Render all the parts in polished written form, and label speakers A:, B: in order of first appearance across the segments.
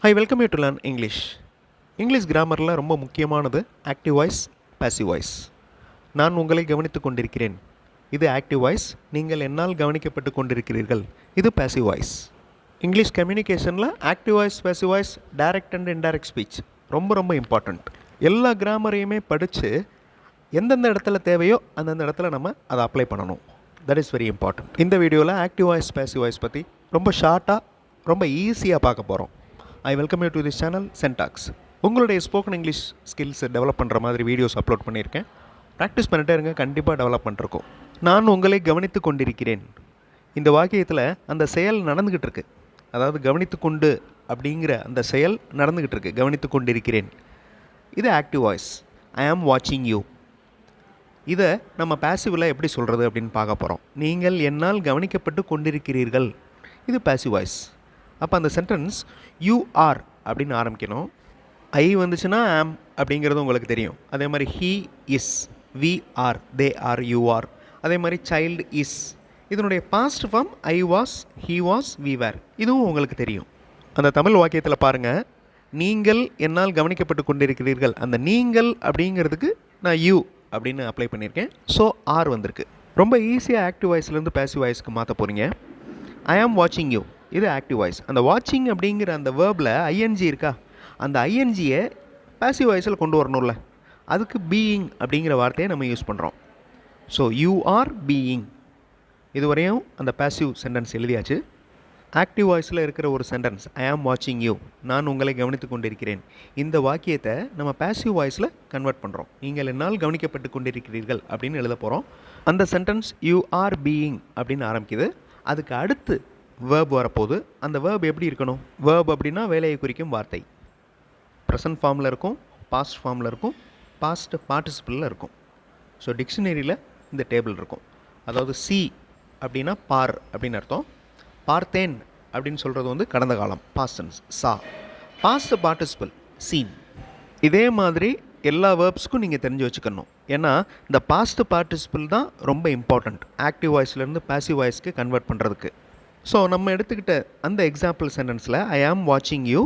A: Hi, welcome you to learn English. English கிராமரில் ரொம்ப முக்கியமானது active voice passive voice. நான் உங்களை கவனித்துக் கொண்டிருக்கிறேன், இது ஆக்டிவ் வாய்ஸ். நீங்கள் என்னால் கவனிக்கப்பட்டு கொண்டிருக்கிறீர்கள், இது பாசிவ் வாய்ஸ். இங்கிலீஷ் கம்யூனிகேஷனில் active voice passive voice direct and indirect speech ரொம்ப இம்பார்ட்டண்ட். எல்லா கிராமரையுமே படித்து எந்தெந்த இடத்துல தேவையோ அந்தந்த இடத்துல நம்ம அதை அப்ளை பண்ணணும். That is very important. இந்த வீடியோவில் ஆக்டிவ் வாய்ஸ் பாசிவ் வாய்ஸ் பற்றி ரொம்ப ஷார்ட்டாக ரொம்ப ஈஸியாக பார்க்க போகிறோம். I welcome you to this channel சென்டாக்ஸ். உங்களுடைய ஸ்போக்கன் இங்கிலீஷ் ஸ்கில்ஸை டெவலப் பண்ணுற மாதிரி வீடியோஸ் அப்லோட் பண்ணியிருக்கேன். ப்ராக்டிஸ் பண்ணிட்டே இருங்க, கண்டிப்பாக டெவலப் பண்ணிருக்கோம். நான் உங்களை கவனித்து கொண்டிருக்கிறேன். இந்த வாக்கியத்தில் அந்த செயல் நடந்துக்கிட்டு இருக்கு, அதாவது கவனித்து கொண்டு அப்படிங்கிற அந்த செயல் நடந்துக்கிட்டு இருக்கு. கவனித்து கொண்டிருக்கிறேன், இது ஆக்டிவ் வாய்ஸ். ஐ ஆம் வாட்சிங் யூ. இதை நம்ம பாசிவில் எப்படி சொல்கிறது அப்படின்னு பார்க்க போகிறோம். நீங்கள் என்னால் கவனிக்கப்பட்டு கொண்டிருக்கிறீர்கள், இது பாசிவ் வாய்ஸ். அப்போ அந்த சென்டென்ஸ் யூ ஆர் அப்படின்னு ஆரம்பிக்கணும். ஐ வந்துச்சுன்னா ஆம் அப்படிங்கிறது உங்களுக்கு தெரியும். அதே மாதிரி he is, we are, they are, you are. அதே மாதிரி சைல்டு இஸ், இதனுடைய past form I was, he was, we were, இதுவும் உங்களுக்கு தெரியும். அந்த தமிழ் வாக்கியத்தில் பாருங்கள், நீங்கள் என்னால் கவனிக்கப்பட்டு கொண்டிருக்கிறீர்கள். அந்த நீங்கள் அப்படிங்கிறதுக்கு நான் யூ அப்படின்னு அப்ளை பண்ணியிருக்கேன். ஸோ ஆர் வந்திருக்கு. ரொம்ப ஈஸியாக ஆக்டிவ் வாய்ஸ்லேருந்து பாசிவ் வாய்ஸ்க்கு மாற்ற போகிறீங்க. ஐ ஆம் வாட்சிங் யூ, இது ஆக்டிவ் வாய்ஸ். அந்த வாட்சிங் அப்படிங்கிற அந்த வேர்பில் ஐஎன்ஜி இருக்கா, அந்த ஐஎன்ஜியை பாசிவ் வாய்ஸில் கொண்டு வரணும்ல, அதுக்கு பீயிங் அப்படிங்கிற வார்த்தையை நம்ம யூஸ் பண்ணுறோம். So you are being. இதுவரையும் அந்த பாசிவ் சென்டென்ஸ் எழுதியாச்சு. ஆக்டிவ் வாய்ஸில் இருக்கிற ஒரு சென்டென்ஸ் ஐ ஆம் வாட்சிங் யூ, நான் உங்களை கவனித்து கொண்டிருக்கிறேன். இந்த வாக்கியத்தை நம்ம பாசிவ் வாய்ஸில் கன்வெர்ட் பண்ணுறோம். நீங்கள் என்னால் கவனிக்கப்பட்டு கொண்டிருக்கிறீர்கள் அப்படின்னு எழுத போகிறோம். அந்த சென்டென்ஸ் யூ ஆர் பீயிங் அப்படின்னு ஆரம்பிக்குது. அதுக்கு அடுத்து வேர்ப் வரப்போது. அந்த வேர்ப் எப்படி இருக்கணும்? வேர்ப் அப்படின்னா வேலையை குறிக்கும் வார்த்தை. ப்ரெசன்ட் ஃபார்மில் இருக்கும், பாஸ்ட் ஃபார்மில் இருக்கும், பாஸ்ட் பார்ட்டிசிபிளில் இருக்கும். ஸோ டிக்ஷனரியில் இந்த டேபிள் இருக்கும். அதாவது சி அப்படின்னா பார் அப்படின்னு அர்த்தம். பார்த்தேன் அப்படின்னு சொல்கிறது வந்து கடந்த காலம், past tense saw. Past participle seen. இதே மாதிரி எல்லா வேர்ப்ஸ்க்கும் நீங்கள் தெரிஞ்சு வச்சுக்கணும். ஏன்னா இந்த பாஸ்ட் பார்ட்டிசிபிள் தான் ரொம்ப இம்பார்ட்டண்ட் ஆக்டிவ் வாய்ஸ்லேருந்து பாசிவ் வாய்ஸ்க்கு கன்வெர்ட் பண்ணுறதுக்கு. ஸோ நம்ம எடுத்துக்கிட்ட அந்த எக்ஸாம்பிள் சென்டென்ஸில் ஐ ஆம் வாட்சிங் யூ,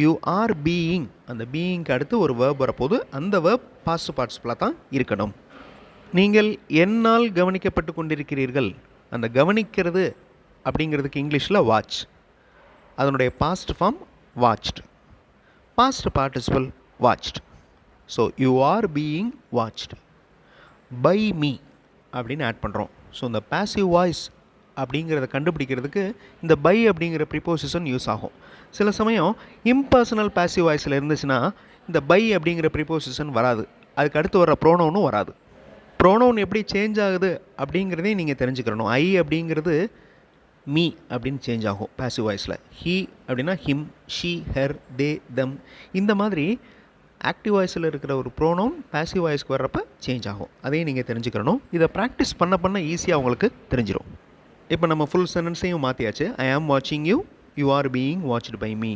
A: யூ ஆர் பீயிங், அந்த பீயிங்க்கு அடுத்து ஒரு வேர்ப் வரப்போது. அந்த வேர்ப் பாஸ்ட் பார்ட்டிசிபிளாக தான் இருக்கணும். நீங்கள் என்னால் கவனிக்கப்பட்டு கொண்டிருக்கிறீர்கள், அந்த கவனிக்கிறது அப்படிங்கிறதுக்கு இங்கிலீஷில் வாட்ச். அதனுடைய past form watched, past participle watched. So you are being watched by me அப்படின்னு ஆட் பண்ணுறோம். ஸோ இந்த பாசிவ் வாய்ஸ் அப்படிங்கிறத கண்டுபிடிக்கிறதுக்கு இந்த பை அப்படிங்கிற ப்ரிப்போசிஷன் யூஸ் ஆகும். சில சமயம் இம்பர்சனல் பாசிவ் வாய்ஸில் இருந்துச்சுன்னா இந்த பை அப்படிங்கிற ப்ரிப்போசிஷன் வராது, அதுக்கு அடுத்து வர ப்ரோனவுனும் வராது. ப்ரோனவுன் எப்படி சேஞ்ச் ஆகுது அப்படிங்கிறதையும் நீங்கள் தெரிஞ்சுக்கிறணும். ஐ அப்படிங்கிறது மீ அப்படின்னு சேஞ்ச் ஆகும் பாசிவ் வாய்ஸில். ஹீ அப்படின்னா ஹிம், ஷீ, ஹெர், தே, தம். இந்த மாதிரி ஆக்டிவ் வாய்ஸில் இருக்கிற ஒரு ப்ரோனவுன் பாசிவ் வாய்ஸ்க்கு வர்றப்ப சேஞ்ச் ஆகும். அதையும் நீங்கள் தெரிஞ்சுக்கிறணும். இதை ப்ராக்டிஸ் பண்ண ஈஸியாக உங்களுக்கு தெரிஞ்சிடும். இப்போ நம்ம ஃபுல் சென்டென்ஸையும் மாற்றியாச்சு. ஐ ஆம் வாட்சிங் you, you are being watched by me.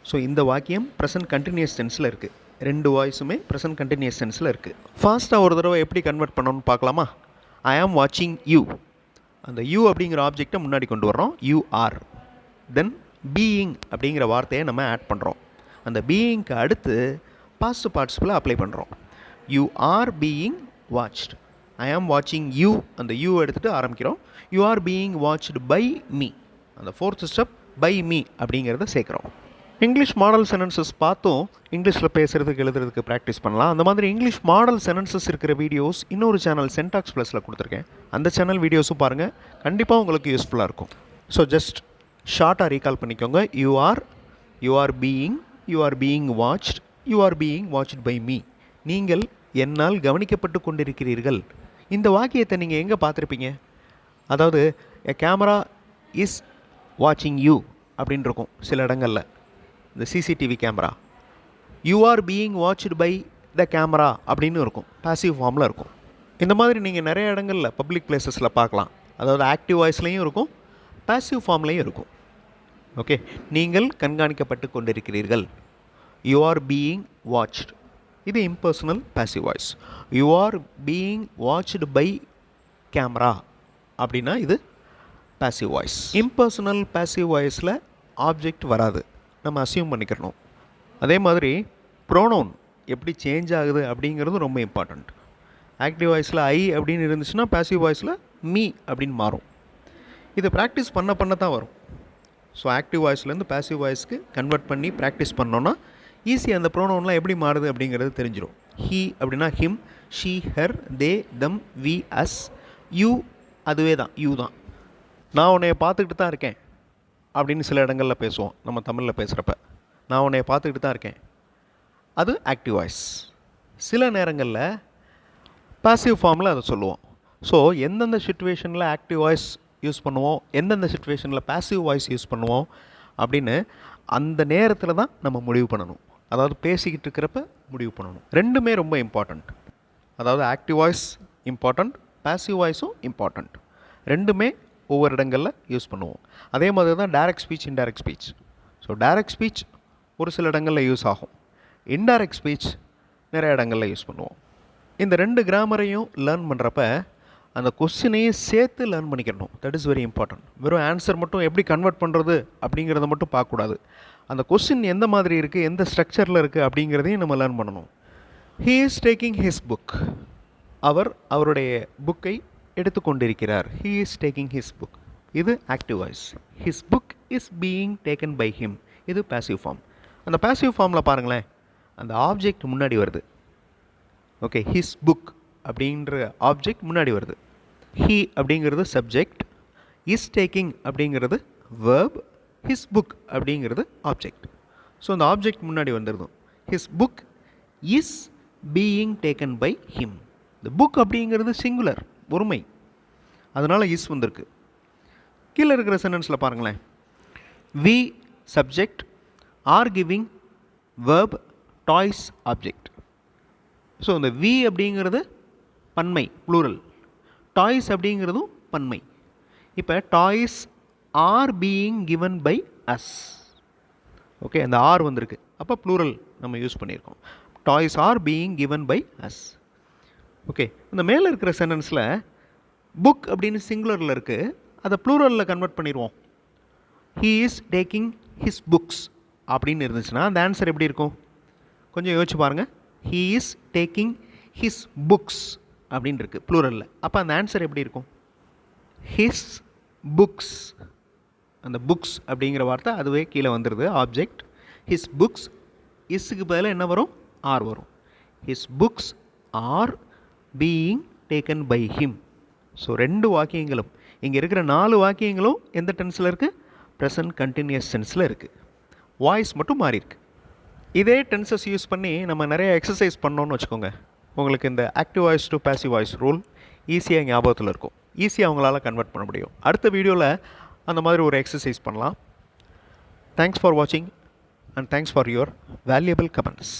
A: So இந்த வாக்கியம் ப்ரெசன்ட் கண்டினியூஸ் டென்ஸில் இருக்குது. ரெண்டு வாய்ஸுமே ப்ரெசன்ட் கண்டினியூஸ் டென்ஸில் இருக்குது. ஃபாஸ்ட்டாக ஒரு தடவை எப்படி கன்வெர்ட் பண்ணணும்னு பார்க்கலாமா? ஐ ஆம் வாட்சிங் யூ, அந்த யூ அப்படிங்கிற ஆப்ஜெக்டை முன்னாடி கொண்டு வர்றோம், யூ ஆர். தென் பீயிங் அப்படிங்கிற வார்த்தையை நம்ம ஆட் பண்ணுறோம். அந்த பீயிங்க்கு அடுத்து பாஸ்ட் பார்ட்டிசிபிளை அப்ளை பண்ணுறோம். You are being watched. I am வாட்சிங் யூ, அந்த யூ எடுத்துகிட்டு ஆரம்பிக்கிறோம். You are being watched by me, அந்த ஃபோர்த் ஸ்டெப் பை மீ அப்படிங்கிறத சேர்க்குறோம். இங்கிலீஷ் மாடல் சென்டென்சஸ் பார்த்தும் இங்கிலீஷில் பேசுகிறதுக்கு எழுதுறதுக்கு ப்ராக்டிஸ் பண்ணலாம். அந்த மாதிரி இங்கிலீஷ் மாடல் சென்டென்சஸ் இருக்கிற வீடியோஸ் இன்னொரு சேனல் சென்டாக்ஸ் ப்ளஸில் கொடுத்துருக்கேன். அந்த சேனல் வீடியோஸும் பாருங்கள், கண்டிப்பாக உங்களுக்கு யூஸ்ஃபுல்லாக இருக்கும். ஸோ ஜஸ்ட் ஷார்ட்டாக ரீகால் பண்ணிக்கோங்க. You are being, you are being watched, you are being watched by me. நீங்கள் என்னால் கவனிக்கப்பட்டு கொண்டிருக்கிறீர்கள். இந்த வாக்கியத்தை நீங்கள் எங்கே பார்த்துருப்பீங்க? அதாவது எ கேமரா இஸ் வாட்சிங் யூ அப்படின்னு இருக்கும் சில இடங்களில், இந்த CCTV camera. You are being watched by the camera அப்படின்னு இருக்கும், பாசிவ் ஃபார்மில் இருக்கும். இந்த மாதிரி நீங்கள் நிறைய இடங்களில் பப்ளிக் பிளேசஸில் பார்க்கலாம். அதாவது ஆக்டிவ் வாய்ஸ்லேயும் இருக்கும், பாசிவ் ஃபார்ம்லேயும் இருக்கும். ஓகே, நீங்கள் கண்காணிக்கப்பட்டு கொண்டிருக்கிறீர்கள். யூ ஆர் பீயிங் வாட்ச்டு, இது impersonal passive voice. You are being watched by camera அப்படின்னா இது பாசிவ் வாய்ஸ். இம்பர்சனல் பாசிவ் வாய்ஸில் ஆப்ஜெக்ட் வராது, நம்ம அசியூம் பண்ணிக்கிறணும். அதே மாதிரி ப்ரோனவுன் எப்படி சேஞ்ச் ஆகுது அப்படிங்கிறது ரொம்ப இம்பார்ட்டண்ட். ஆக்டிவ் வாய்ஸில் ஐ அப்படின்னு இருந்துச்சுன்னா பாசிவ் வாய்ஸில் மீ அப்படின்னு மாறும். இதை ப்ராக்டிஸ் பண்ண தான் வரும். ஸோ ஆக்டிவ் வாய்ஸ்லேருந்து பாசிவ் வாய்ஸ்க்கு கன்வெர்ட் பண்ணி ப்ராக்டிஸ் பண்ணோன்னா ஈஸியாக அந்த ப்ரோனவுன்லாம் எப்படி மாறுது அப்படிங்கிறது தெரிஞ்சிடும். ஹீ அப்படின்னா him, she, her, they, them, we, us. You அதுவே தான், யூ தான். நான் உன்னைய பார்த்துக்கிட்டு தான் இருக்கேன் அப்படின்னு சில இடங்களில் பேசுவோம். நம்ம தமிழில் பேசுகிறப்ப நான் உன்னைய பார்த்துக்கிட்டு தான் இருக்கேன், அது ஆக்டிவ் வாய்ஸ். சில நேரங்களில் பாசிவ் ஃபார்மில் அதை சொல்லுவோம். ஸோ எந்தெந்த சிச்சுவேஷனில் ஆக்டிவ் வாய்ஸ் யூஸ் பண்ணுவோம், எந்தெந்த சிச்சுவேஷனில் பாசிவ் வாய்ஸ் யூஸ் பண்ணுவோம் அப்படின்னு அந்த நேரத்தில் தான் நம்ம முடிவு பண்ணணும். அதாவது பேசிக்கிட்டு இருக்கிறப்ப முடிவு பண்ணணும். ரெண்டுமே ரொம்ப இம்பார்ட்டண்ட். அதாவது ஆக்டிவ் வாய்ஸ் இம்பார்ட்டண்ட், பாசிவ் வாய்ஸும் இம்பார்ட்டண்ட். ரெண்டுமே ஒவ்வொரு இடங்களில் யூஸ் பண்ணுவோம். அதே மாதிரி தான் direct speech, indirect speech. So direct speech ஒரு சில இடங்களில் யூஸ் ஆகும், இன்டைரக்ட் ஸ்பீச் நிறைய இடங்களில் யூஸ் பண்ணுவோம். இந்த ரெண்டு கிராமரையும் லேர்ன் பண்ணுறப்ப அந்த கொஸ்டினையும் சேர்த்து லேர்ன் பண்ணிக்கணும். That is very important. வெறும் ஆன்சர் மட்டும் எப்படி கன்வெர்ட் பண்ணுறது அப்படிங்கிறத மட்டும் பார்க்கக்கூடாது. அந்த கொஸ்டின் எந்த மாதிரி இருக்குது, எந்த ஸ்ட்ரக்சரில் இருக்குது அப்படிங்கிறதையும் நம்ம லேர்ன் பண்ணணும். He is taking his book. அவர் அவருடைய புக்கை எடுத்துக்கொண்டிருக்கிறார். He is taking his book. இது active voice. His book is being taken by him. இது பாசிவ் ஃபார்ம். அந்த பாசிவ் ஃபார்மில் பாருங்களேன், அந்த ஆப்ஜெக்ட் முன்னாடி வருது. ஓகே, ஹிஸ் புக் அப்படின்ற ஆப்ஜெக்ட் முன்னாடி வருது. ஹீ அப்படிங்கிறது சப்ஜெக்ட், இஸ் டேக்கிங் அப்படிங்கிறது வேர்ப், ஹிஸ் புக் அப்படிங்கிறது ஆப்ஜெக்ட். ஸோ அந்த ஆப்ஜெக்ட் முன்னாடி வந்துடுது. His book is being taken by him. இந்த புக் அப்படிங்கிறது சிங்குலர், ஒருமை, அதனால் இஸ் வந்திருக்கு. கீழே இருக்கிற சென்டென்ஸில் பாருங்களேன், we subject, are giving verb, toys object. So இந்த வி அப்படிங்கிறது பன்மை, ப்ளூரல். டாய்ஸ் அப்படிங்கிறதும் பன்மை. இப்போ toys are being given by as. Okay, அந்த ஆர் வந்திருக்கு, அப்போ ப்ளூரல் நம்ம யூஸ் பண்ணியிருக்கோம். டாய்ஸ் are being given by as. ஓகே, இந்த மேலே இருக்கிற சென்டென்ஸில் புக் அப்படின்னு சிங்குலரில் இருக்குது, அதை ப்ளூரலில் கன்வெர்ட் பண்ணிடுவோம். He is taking his books அப்படின்னு இருந்துச்சுன்னா அந்த ஆன்சர் எப்படி இருக்கும்? கொஞ்சம் யோசிச்சு பாருங்கள். He is taking his books அப்படின்னு இருக்குது ப்ளூரலில். அப்போ அந்த ஆன்சர் எப்படி இருக்கும்? His books. அந்த புக்ஸ் அப்படிங்கிற வார்த்தை அதுவே கீழே வந்துடுது, ஆப்ஜெக்ட். ஹிஸ் புக்ஸ், இஸ்ஸுக்கு பதிலாக என்ன வரும்? ஆர் வரும். His books are being taken by him. So ரெண்டு வாக்கியங்களும், இங்கே இருக்கிற 4 வாக்கியங்களும் எந்த டென்ஸில் இருக்குது? ப்ரெசன்ட் கண்டினியூஸ் டென்ஸில் இருக்குது. வாய்ஸ் மட்டும் மாறி இருக்கு. இதே டென்சஸ் யூஸ் பண்ணி நம்ம நிறைய எக்ஸசைஸ் பண்ணோன்னு வச்சுக்கோங்க. உங்களுக்கு இந்த active voice to passive voice rule ஈஸியாக ஞாபகத்தில் இருக்கும். ஈஸியாக அவங்களால கன்வெர்ட் பண்ண முடியும். அடுத்த வீடியோவில் அந்த மாதிரி ஒரு எக்ஸசைஸ் பண்ணலாம். தேங்க்ஸ் ஃபார் வாட்சிங் and thanks for your valuable comments.